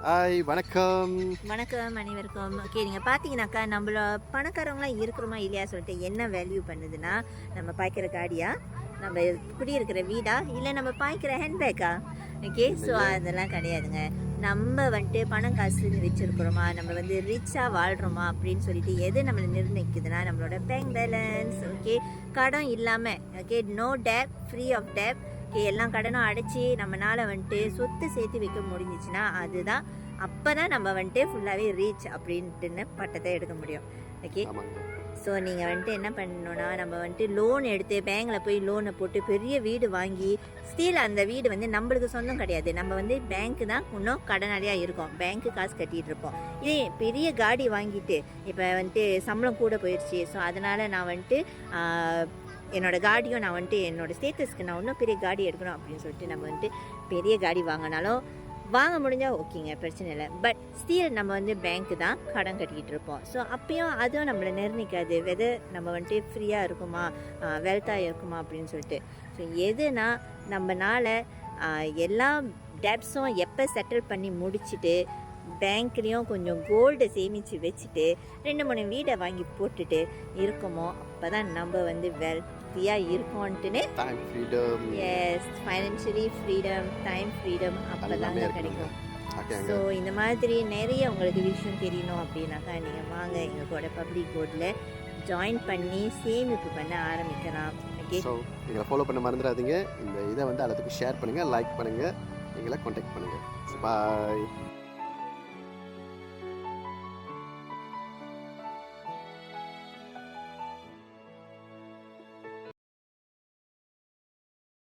Hi வணக்கம். வணக்கம் அனைவருக்கும். ஓகே, நீங்கள் பார்த்தீங்கன்னாக்கா நம்மள பணக்காரவங்களாம் இருக்கிறோமா இல்லையா சொல்லிட்டு என்ன வேல்யூ பண்ணுதுன்னா, நம்ம பாய்க்கிற காடியா, நம்ம குடியிருக்கிற வீடா, இல்லை நம்ம பாய்க்கிற ஹேண்ட்பேக்கா? ஓகே, ஸோ அதெல்லாம் கிடையாதுங்க. நம்ம வந்துட்டு பணம் காசு வச்சுருக்கிறோமா, நம்ம வந்து ரிச்சாக வாழ்கிறோமா அப்படின்னு சொல்லிட்டு எது நம்மளை நிர்ணயிக்குதுன்னா நம்மளோட பேங்க் பேலன்ஸ். ஓகே, கடன் இல்லாமல், okay, no tab, free of tab. Okay, எல்லா கடனும் அடைச்சி நம்மளால் வந்துட்டு சொத்து சேர்த்து வைக்க முடிஞ்சிச்சுன்னா அதுதான், அப்போ தான் நம்ம வந்துட்டு ஃபுல்லாகவே ரீச் அப்படின்ட்டுன்னு பட்டத்தை எடுக்க முடியும். ஓகே, ஸோ நீங்கள் வந்துட்டு என்ன பண்ணணுன்னா, நம்ம வந்துட்டு லோன் எடுத்து பேங்கில் போய் லோனை போட்டு பெரிய வீடு வாங்கி ஸ்டீல் அந்த வீடு வந்து நம்மளுக்கு சொந்தம் கிடையாது. நம்ம வந்து பேங்க்கு தான் இன்னும் கடனாளியாக இருக்கோம், பேங்க்கு காசு கட்டிகிட்டு இருப்போம். இதே பெரிய காடி வாங்கிட்டு இப்போ வந்துட்டு சம்பளம் கூட போயிடுச்சு, ஸோ அதனால் நான் வந்துட்டு என்னோடய காடியும் நான் வந்துட்டு என்னோடய ஸ்டேட்டஸ்க்கு நான் இன்னும் பெரிய காடி எடுக்கணும் அப்படின்னு சொல்லிட்டு நம்ம வந்துட்டு பெரிய காடி வாங்கினாலும் வாங்க முடிஞ்சால் ஓகேங்க, பிரச்சனை இல்லை. பட் ஸ்டில் நம்ம வந்து பேங்க்கு தான் கடன் கட்டிக்கிட்டு இருப்போம். ஸோ அப்பயும் அதுவும் நம்மளை நிர்ணயிக்காது வெதர் நம்ம வந்துட்டு ஃப்ரீயாக இருக்குமா, வெல்த்தாக இருக்குமா அப்படின்னு சொல்லிட்டு. ஸோ எதுனா நம்மளால் எல்லா டெப்ஸும் எப்போ செட்டில் பண்ணி முடிச்சுட்டு பேங்க்லேயும் கொஞ்சம் கோல்டை சேமித்து வச்சுட்டு 2-3 வீடை வாங்கி போட்டுட்டு இருக்கோமோ அப்போ தான் நம்ம வந்து வெல்த்தியாக இருக்கோன்ட்டுன்னு. Yes, financially freedom, time freedom அப்போ தாங்க கிடைக்கும். ஸோ இந்த மாதிரி நிறைய உங்களுக்கு விஷயம் தெரியணும் அப்படின்னாக்கா நீங்கள் வாங்க எங்கள் கூட பப்ளிக் போர்டில் ஜாயின் பண்ணி சேமிப்பு பண்ண ஆரம்பிக்கலாம். ஓகே, ஸோ எங்களை ஃபாலோ பண்ண மறந்துடாதீங்க. இந்த இதை வந்து எல்லாத்துக்கும் ஷேர் பண்ணுங்கள், லைக் பண்ணுங்கள், எங்களை காண்டாக்ட் பண்ணுங்கள். பாய்.